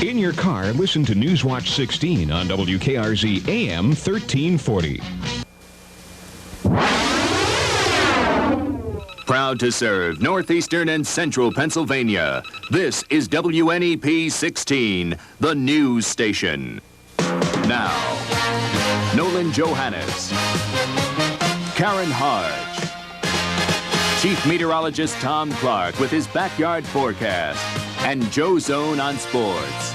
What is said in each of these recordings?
In your car, listen to Newswatch 16 on WKRZ AM 1340. Proud to serve northeastern and central Pennsylvania. This is WNEP 16, the news station. Now, Nolan Johannes, Karen Harch, Chief Meteorologist Tom Clark with his backyard forecast, and Joe Zone on sports.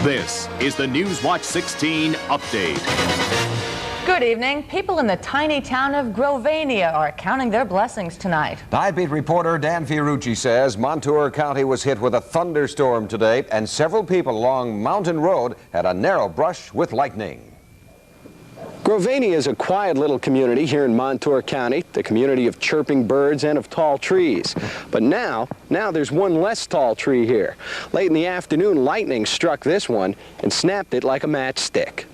This is the Newswatch 16 update. Good evening. People in the tiny town of Grovania are counting their blessings tonight. Night Beat reporter Dan Fiorucci says Monroe County was hit with a thunderstorm today, and several people along Mountain Road had a narrow brush with lightning. Grovania is a quiet little community here in Monroe County, the community of chirping birds and of tall trees. But now there's one less tall tree here. Late in the afternoon, lightning struck this one and snapped it like a matchstick.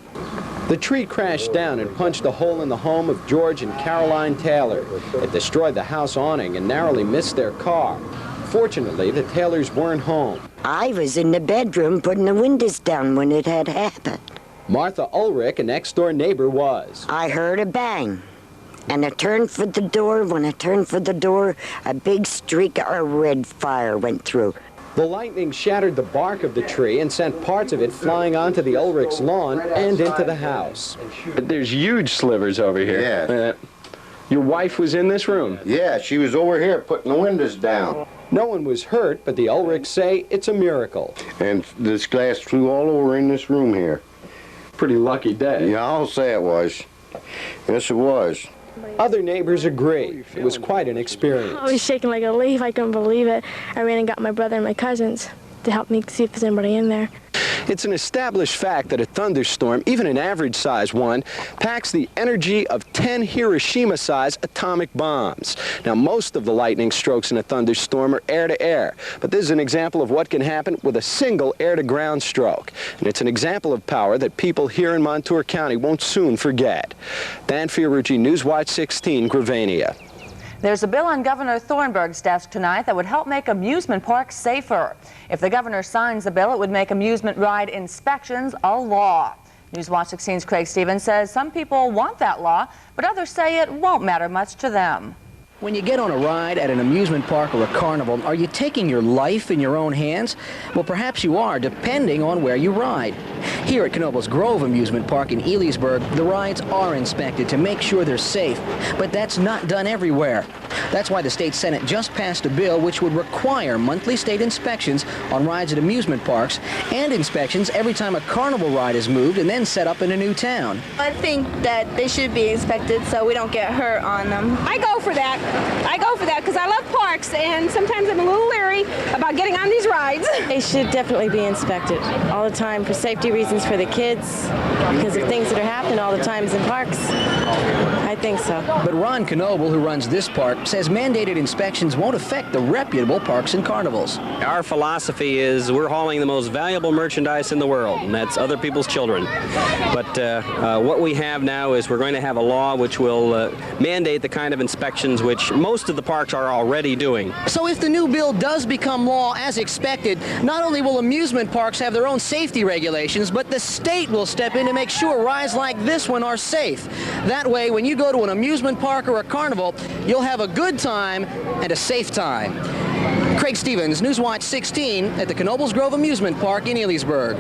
The tree crashed down and punched a hole in the home of George and Caroline Taylor. It destroyed the house awning and narrowly missed their car. Fortunately, the Taylors weren't home. I was in the bedroom putting the windows down when it had happened. Martha Ulrich, a next-door neighbor, was. I heard a bang, and I turned for the door. When I turned for the door, a big streak of red fire went through. The lightning shattered the bark of the tree and sent parts of it flying onto the Ulrich's lawn and into the house. There's huge slivers over here. Yeah. Your wife was in this room? Yeah, she was over here putting the windows down. No one was hurt, but the Ulrichs say it's a miracle. And this glass flew all over in this room here. Pretty lucky day. Yeah, I'll say it was. Yes, it was. Other neighbors agree. It was quite an experience. I was shaking like a leaf. I couldn't believe it. I ran and got my brother and my cousins to help me see if there's anybody in there. It's an established fact that a thunderstorm, even an average-sized one, packs the energy of 10 Hiroshima-sized atomic bombs. Now, most of the lightning strokes in a thunderstorm are air-to-air, but this is an example of what can happen with a single air-to-ground stroke. And it's an example of power that people here in Monroe County won't soon forget. Dan Fiorucci, Newswatch 16, Grovania. There's a bill on Governor Thornburg's desk tonight that would help make amusement parks safer. If the governor signs the bill, it would make amusement ride inspections a law. Newswatch 16's Craig Stevens says some people want that law, but others say it won't matter much to them. When you get on a ride at an amusement park or a carnival, are you taking your life in your own hands? Well, perhaps you are, depending on where you ride. Here at Knoebels Grove Amusement Park in Elysburg, the rides are inspected to make sure they're safe, but that's not done everywhere. That's why the state Senate just passed a bill which would require monthly state inspections on rides at amusement parks and inspections every time a carnival ride is moved and then set up in a new town. I think that they should be inspected so we don't get hurt on them. I go for that. Because I love parks, and sometimes I'm a little leery about getting on these rides. They should definitely be inspected all the time for safety reasons for the kids, because of things that are happening all the times in parks. I think so. But Ron Knoebel, who runs this park, says mandated inspections won't affect the reputable parks and carnivals. Our philosophy is we're hauling the most valuable merchandise in the world, and that's other people's children. But what we have now is we're going to have a law which will mandate the kind of inspections which most of the parks are already doing. So if the new bill does become law as expected, not only will amusement parks have their own safety regulations, but the state will step in to make sure rides like this one are safe. That way, when you go to an amusement park or a carnival, you'll have a good time and a safe time. Craig Stevens, Newswatch 16 at the Knoebels Grove Amusement Park in Elysburg.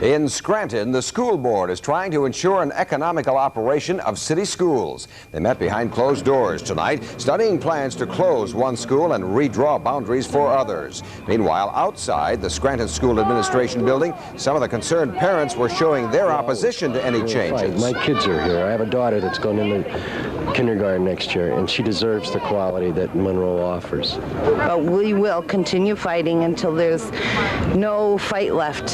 In Scranton, the school board is trying to ensure an economical operation of city schools. They met behind closed doors tonight, studying plans to close one school and redraw boundaries for others. Meanwhile, outside the Scranton School Administration building, some of the concerned parents were showing their opposition to any changes. My kids are here. I have a daughter that's going into kindergarten next year, and she deserves the quality that Monroe offers. But we will continue fighting until there's no fight left.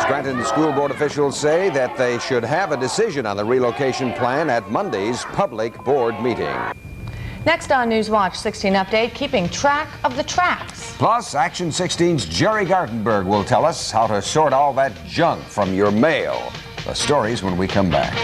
Scranton School Board officials say that they should have a decision on the relocation plan at Monday's public board meeting. Next on Newswatch 16 Update, keeping track of the tracks. Plus, Action 16's Gerry Gartenberg will tell us how to sort all that junk from your mail. The stories when we come back.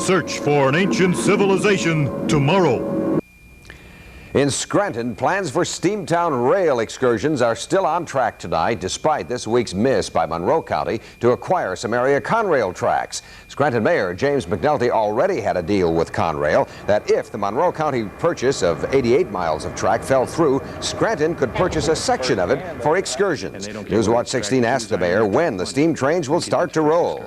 Search for an ancient civilization tomorrow. In Scranton, plans for Steamtown rail excursions are still on track tonight, despite this week's miss by Monroe County to acquire some area Conrail tracks. Scranton Mayor James McNulty already had a deal with Conrail that if the Monroe County purchase of 88 miles of track fell through, Scranton could purchase a section of it for excursions. Newswatch 16 asked the mayor when the steam trains will start to roll.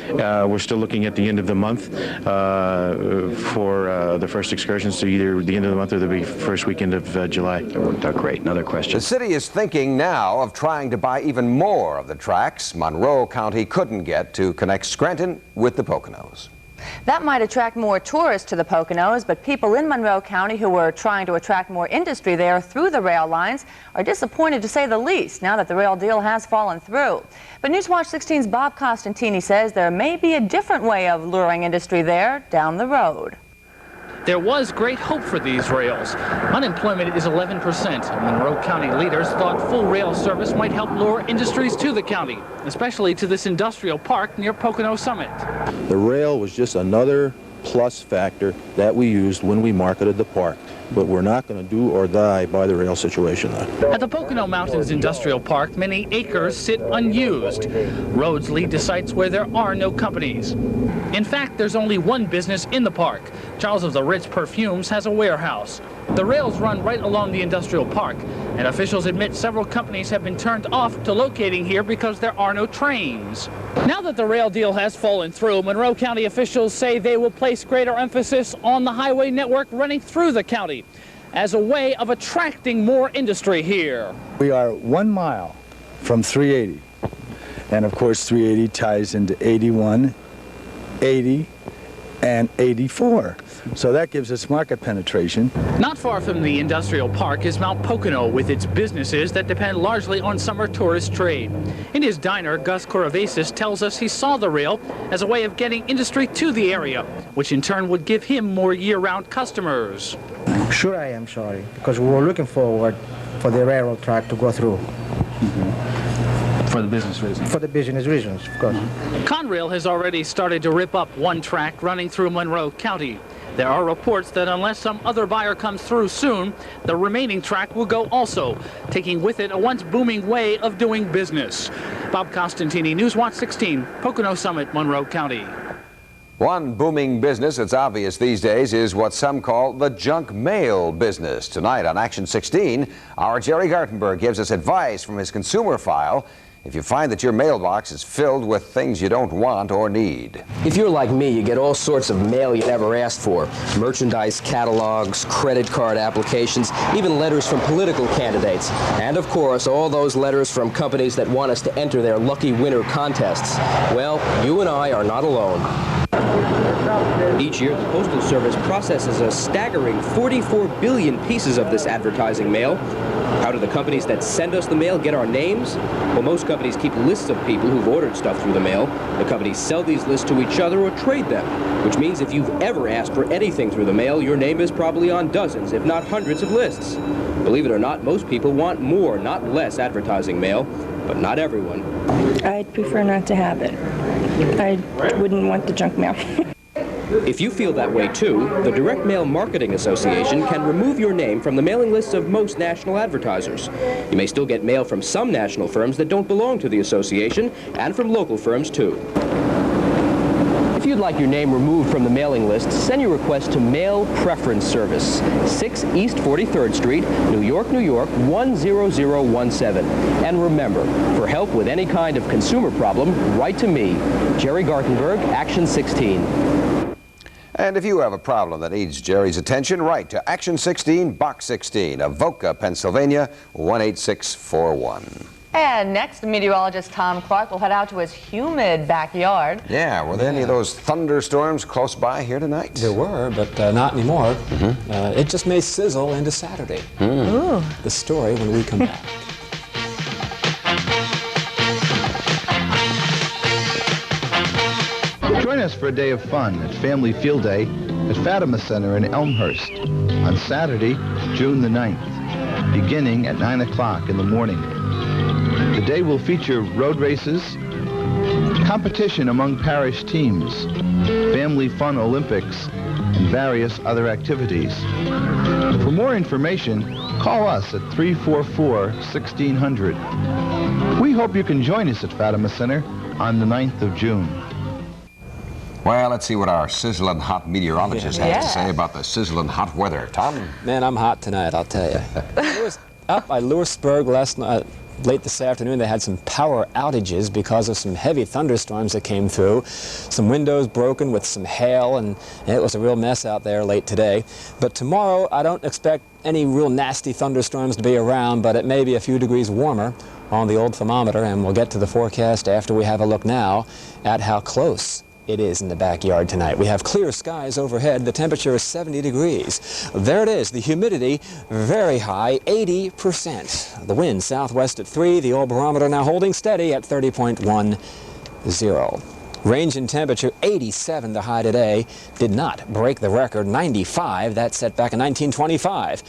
We're still looking at the end of the month for the first excursions, to either the end of the month or the first weekend of July. That worked out great. Another question. The city is thinking now of trying to buy even more of the tracks Monroe County couldn't get to connect Scranton with the Poconos. That might attract more tourists to the Poconos, but people in Monroe County who were trying to attract more industry there through the rail lines are disappointed, to say the least, now that the rail deal has fallen through. But Newswatch 16's Bob Costantini says there may be a different way of luring industry there down the road. There was great hope for these rails. Unemployment is 11%. Monroe County leaders thought full rail service might help lure industries to the county, especially to this industrial park near Pocono Summit. The rail was just another plus factor that we used when we marketed the park. But we're not going to do or die by the rail situation. At the Pocono Mountains Industrial Park, many acres sit unused. Roads lead to sites where there are no companies. In fact, there's only one business in the park. Charles of the Ritz Perfumes has a warehouse. The rails run right along the industrial park, and officials admit several companies have been turned off to locating here because there are no trains. Now that the rail deal has fallen through, Monroe County officials say they will place greater emphasis on the highway network running through the county as a way of attracting more industry here. We are 1 mile from 380, and of course 380 ties into 81, 80, and 84. So that gives us market penetration. Not far from the industrial park is Mount Pocono, with its businesses that depend largely on summer tourist trade. In his diner, Gus Coravasis tells us he saw the rail as a way of getting industry to the area, which in turn would give him more year-round customers. Sure, I am sorry, because we were looking forward for the railroad track to go through. For the business reasons? For the business reasons, of course. Conrail has already started to rip up one track running through Monroe County. There are reports that unless some other buyer comes through soon, the remaining track will go also, taking with it a once booming way of doing business. Bob Costantini, Newswatch 16, Pocono Summit, Monroe County. One booming business that's obvious these days is what some call the junk mail business. Tonight on Action 16, our Gerry Gartenberg gives us advice from his consumer file if you find that your mailbox is filled with things you don't want or need. If you're like me, you get all sorts of mail you never asked for. Merchandise catalogs, credit card applications, even letters from political candidates. And of course, all those letters from companies that want us to enter their lucky winner contests. Well, you and I are not alone. Each year, the Postal Service processes a staggering 44 billion pieces of this advertising mail. How do the companies that send us the mail get our names? Well, most companies keep lists of people who've ordered stuff through the mail. The companies sell these lists to each other or trade them, which means if you've ever asked for anything through the mail, your name is probably on dozens, if not hundreds of lists. Believe it or not, most people want more, not less advertising mail, but not everyone. I'd prefer not to have it. I wouldn't want the junk mail. If you feel that way too, the Direct Mail Marketing Association can remove your name from the mailing lists of most national advertisers. You may still get mail from some national firms that don't belong to the association, and from local firms too. If you'd like your name removed from the mailing list, send your request to Mail Preference Service, 6 East 43rd Street, New York, New York, 10017. And remember, for help with any kind of consumer problem, write to me, Gerry Gartenberg, Action 16. And if you have a problem that needs Gerry's attention, write to Action 16, Box 16, Avoca, Pennsylvania, 18641. And next, meteorologist Tom Clark will head out to his humid backyard. Yeah, were there any of those thunderstorms close by here tonight? There were, but not anymore. It just may sizzle into Saturday. Ooh. The story when we come back. Join us for a day of fun at Family Field Day at Fatima Center in Elmhurst on Saturday, June the 9th, beginning at 9 o'clock in the morning. The day will feature road races, competition among parish teams, family fun Olympics, and various other activities. For more information, call us at 344-1600. We hope you can join us at Fatima Center on the 9th of June. Well, let's see what our sizzling hot meteorologist has to say about the sizzling hot weather. Tom? Man, I'm hot tonight, I'll tell you. I was up by Lewisburg last night. Late this afternoon, they had some power outages because of some heavy thunderstorms that came through. Some windows broken with some hail, and it was a real mess out there late today. But tomorrow, I don't expect any real nasty thunderstorms to be around, but it may be a few degrees warmer on the old thermometer, and we'll get to the forecast after we have a look now at how close it is in the backyard tonight. We have clear skies overhead. The temperature is 70 degrees. There it is. The humidity very high, 80%. The wind southwest at 3. The old barometer now holding steady at 30.10. Range in temperature 87 the high today. Did not break the record 95 that set back in 1925.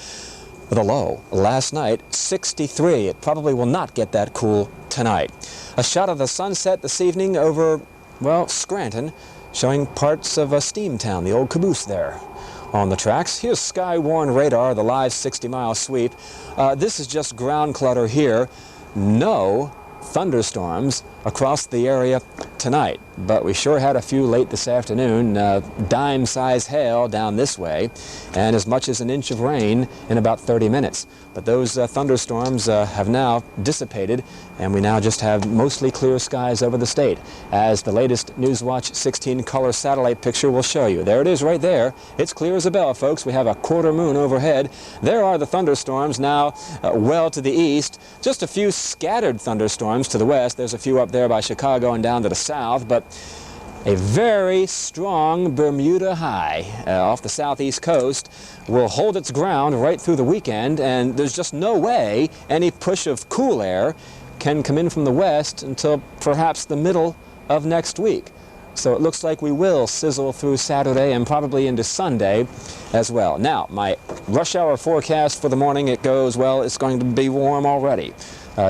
The low last night 63. It probably will not get that cool tonight. A shot of the sunset this evening over, well, Scranton, showing parts of Steamtown, the old caboose there on the tracks. Here's sky-worn radar, the live 60-mile sweep. This is just ground clutter here. No thunderstorms across the area tonight, but we sure had a few late this afternoon. Dime-size hail down this way, and as much as an inch of rain in about 30 minutes. But those thunderstorms have now dissipated, and we now just have mostly clear skies over the state, as the latest Newswatch 16-color satellite picture will show you. There it is right there. It's clear as a bell, folks. We have a quarter moon overhead. There are the thunderstorms now well to the east. Just a few scattered thunderstorms to the west. There's a few up there by Chicago and down to the south, but a very strong Bermuda high off the southeast coast will hold its ground right through the weekend, and there's just no way any push of cool air can come in from the west until perhaps the middle of next week. So it looks like we will sizzle through Saturday and probably into Sunday as well. Now, my rush hour forecast for the morning, it goes, well, it's going to be warm already.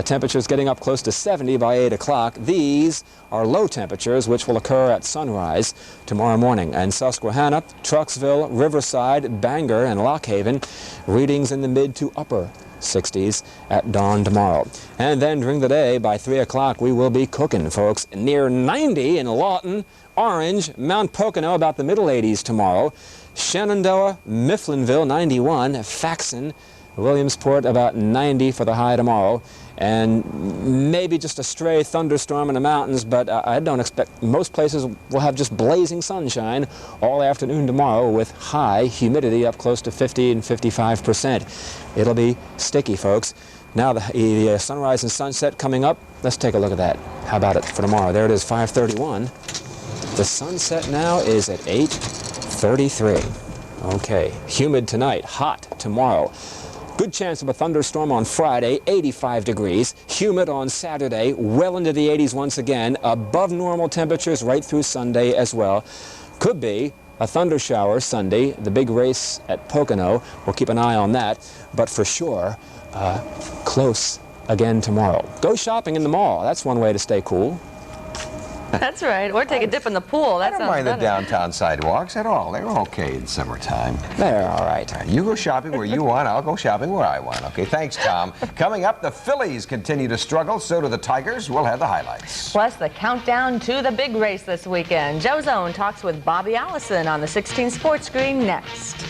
Temperatures getting up close to 70 by 8 o'clock. These are low temperatures, which will occur at sunrise tomorrow morning. And Susquehanna, Trucksville, Riverside, Bangor, and Lock Haven, readings in the mid to upper 60s at dawn tomorrow. And then during the day, by 3 o'clock, we will be cooking, folks. Near 90 in Lawton, Orange, Mount Pocono, about the middle 80s tomorrow. Shenandoah, Mifflinville, 91. Faxon, Williamsport, about 90 for the high tomorrow. And maybe just a stray thunderstorm in the mountains, but I don't expect, most places will have just blazing sunshine all afternoon tomorrow with high humidity up close to 50 and 55%. It'll be sticky, folks. Now the sunrise and sunset coming up. Let's take a look at that. How about it for tomorrow? There it is, 5:31. The sunset now is at 8:33. Okay, humid tonight, hot tomorrow. Good chance of a thunderstorm on Friday, 85 degrees. Humid on Saturday, well into the 80s once again. Above normal temperatures right through Sunday as well. Could be a thunder shower Sunday, the big race at Pocono. We'll keep an eye on that. But for sure, close again tomorrow. Go shopping in the mall. That's one way to stay cool. That's right. Or take a dip in the pool. That I don't mind the downtown sidewalks at all. They're okay in summertime. They're all right. You go shopping where you want. I'll go shopping where I want. Okay, thanks, Tom. Coming up, the Phillies continue to struggle. So do the Tigers. We'll have the highlights. Plus, the countdown to the big race this weekend. Joe Zone talks with Bobby Allison on the 16 Sports Screen next.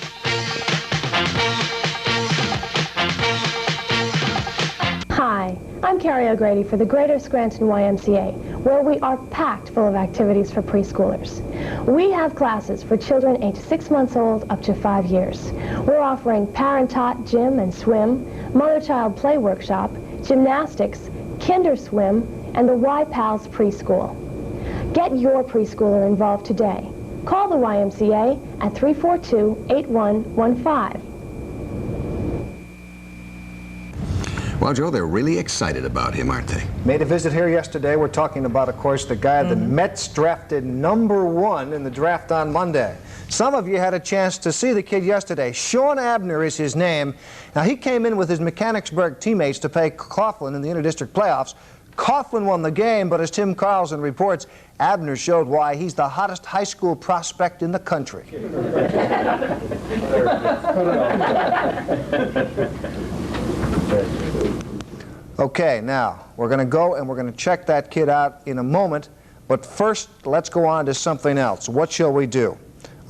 Hi, I'm Carrie O'Grady for the Greater Scranton YMCA, where we are packed full of activities for preschoolers. We have classes for children aged 6 months old up to 5 years. We're offering parent-taught gym and swim, mother-child play workshop, gymnastics, kinder swim, and the Y-Pals preschool. Get your preschooler involved today. Call the YMCA at 342-8115. Well, Joe, they're really excited about him, aren't they? Made a visit here yesterday. We're talking about, of course, the guy the Mets drafted #1 in the draft on Monday. Some of you had a chance to see the kid yesterday. Shawn Abner is his name. Now, he came in with his Mechanicsburg teammates to play Coughlin in the interdistrict playoffs. Coughlin won the game, but as Tim Karlson reports, Abner showed why he's the hottest high school prospect in the country. Okay, now, we're going to go and we're going to check that kid out in a moment, but first, let's go on to something else. What shall we do?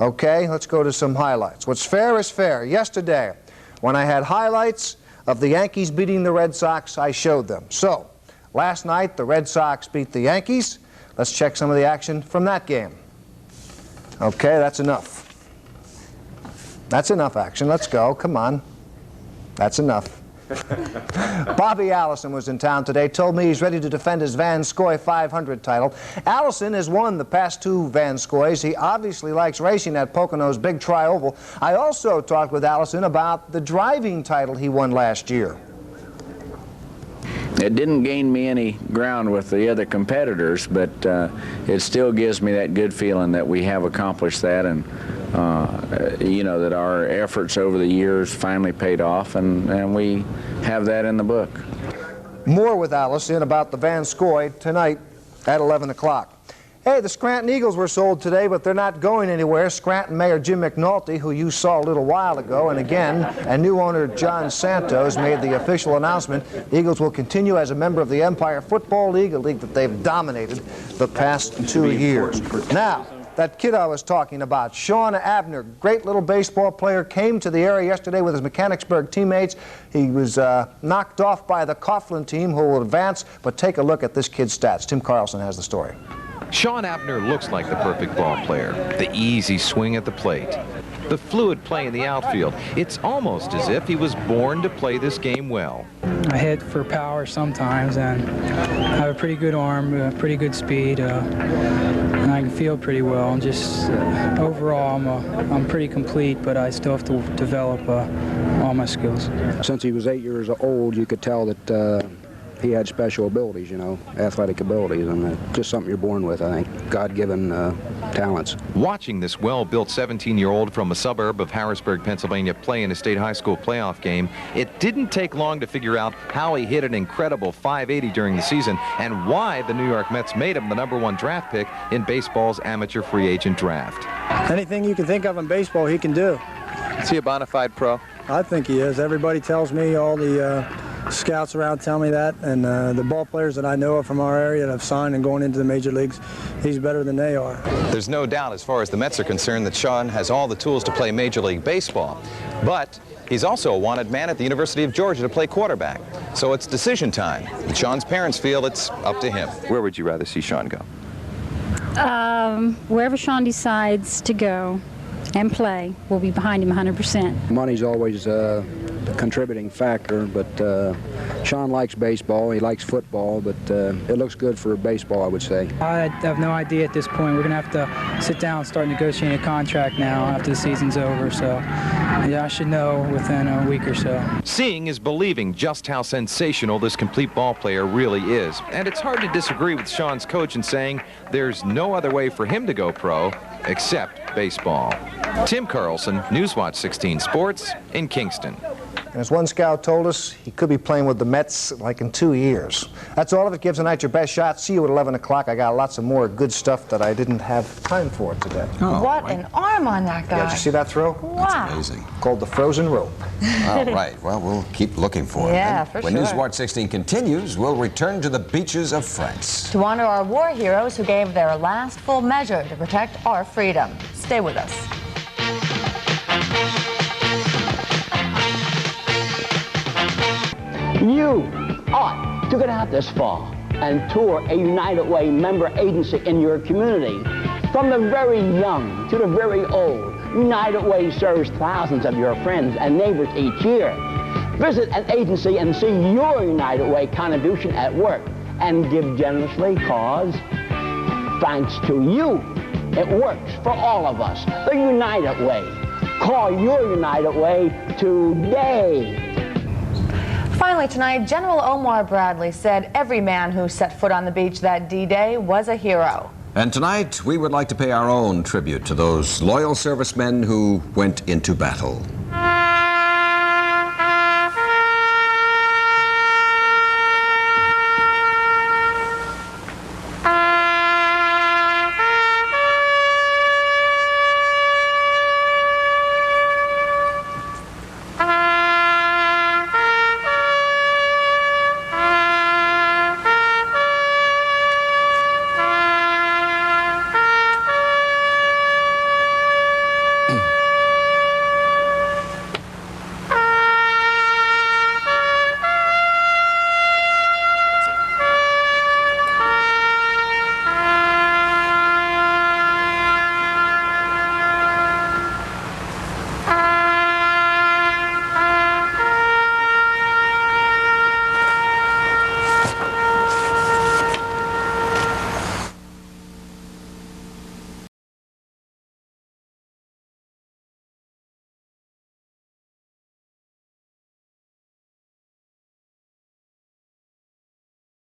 Okay, let's go to some highlights. What's fair is fair. Yesterday, when I had highlights of the Yankees beating the Red Sox, I showed them. So, last night, the Red Sox beat the Yankees. Let's check some of the action from that game. Okay, that's enough. That's enough action. Let's go. Come on. That's enough. Bobby Allison was in town today, told me he's ready to defend his Van Scoy 500 title. Allison has won the past 2 Van Scoys. He obviously likes racing at Pocono's Big Tri-Oval. I also talked with Allison about the driving title he won last year. It didn't gain me any ground with the other competitors, but it still gives me that good feeling that we have accomplished that, and you know, that our efforts over the years finally paid off, and we have that in the book. More with Allison about the Van Scoy tonight at 11 o'clock. Hey, the Scranton Eagles were sold today, but they're not going anywhere. Scranton Mayor Jim McNulty, who you saw a little while ago, and again, and new owner John Santos made the official announcement. The Eagles will continue as a member of the Empire Football League, a league that they've dominated the past 2 years. Now, that kid I was talking about, Shawn Abner, great little baseball player, came to the area yesterday with his Mechanicsburg teammates. He was knocked off by the Coughlin team, who will advance, but take a look at this kid's stats. Tim Karlson has the story. Shawn Abner looks like the perfect ball player. The easy swing at the plate, the fluid play in the outfield. It's almost as if he was born to play this game well. I hit for power sometimes, and I have a pretty good arm, pretty good speed, and I can field pretty well. Just overall, I'm pretty complete, but I still have to develop all my skills. Since he was 8 years old, you could tell that he had special abilities, you know, athletic abilities, and just something you're born with, I think, God-given talents. Watching this well-built 17-year-old from a suburb of Harrisburg, Pennsylvania, play in a state high school playoff game, it didn't take long to figure out how he hit an incredible .580 during the season and why the New York Mets made him the #1 draft pick in baseball's amateur free agent draft. Anything you can think of in baseball, he can do. Is he a bona fide pro? I think he is. Everybody tells me, all the scouts around tell me that, and the ball players that I know of from our area that have signed and going into the major leagues, he's better than they are. There's no doubt, as far as the Mets are concerned, that Shawn has all the tools to play Major League Baseball. But he's also a wanted man at the University of Georgia to play quarterback. So it's decision time. And Shawn's parents feel it's up to him. Where would you rather see Shawn go? Wherever Shawn decides to go and play, we'll be behind him 100%. Money's always a contributing factor, but Shawn likes baseball, he likes football, but it looks good for baseball, I would say. I have no idea at this point. We're going to have to sit down and start negotiating a contract now after the season's over, so yeah, I should know within a week or so. Seeing is believing just how sensational this complete ball player really is, and it's hard to disagree with Shawn's coach in saying there's no other way for him to go pro except baseball. Tim Karlson, Newswatch 16 Sports in Kingston. And as one scout told us, he could be playing with the Mets like in 2 years. That's all of it. Give tonight your best shot. See you at 11 o'clock. I got lots of more good stuff that I didn't have time for today. Oh, what an arm on that guy. Yeah, did you see that throw? Wow. That's amazing. Called the frozen rope. All right. Well, we'll keep looking for him. Yeah, then. for When sure. Newswatch 16 continues, we'll return to the beaches of France. To honor our war heroes who gave their last full measure to protect our freedom. Stay with us. You ought to get out this fall and tour a United Way member agency in your community. From the very young to the very old, United Way serves thousands of your friends and neighbors each year. Visit an agency and see your United Way contribution at work and give generously, cause thanks to you, it works for all of us. The United Way. Call your United Way today. Finally tonight, General Omar Bradley said every man who set foot on the beach that D-Day was a hero. And tonight, we would like to pay our own tribute to those loyal servicemen who went into battle.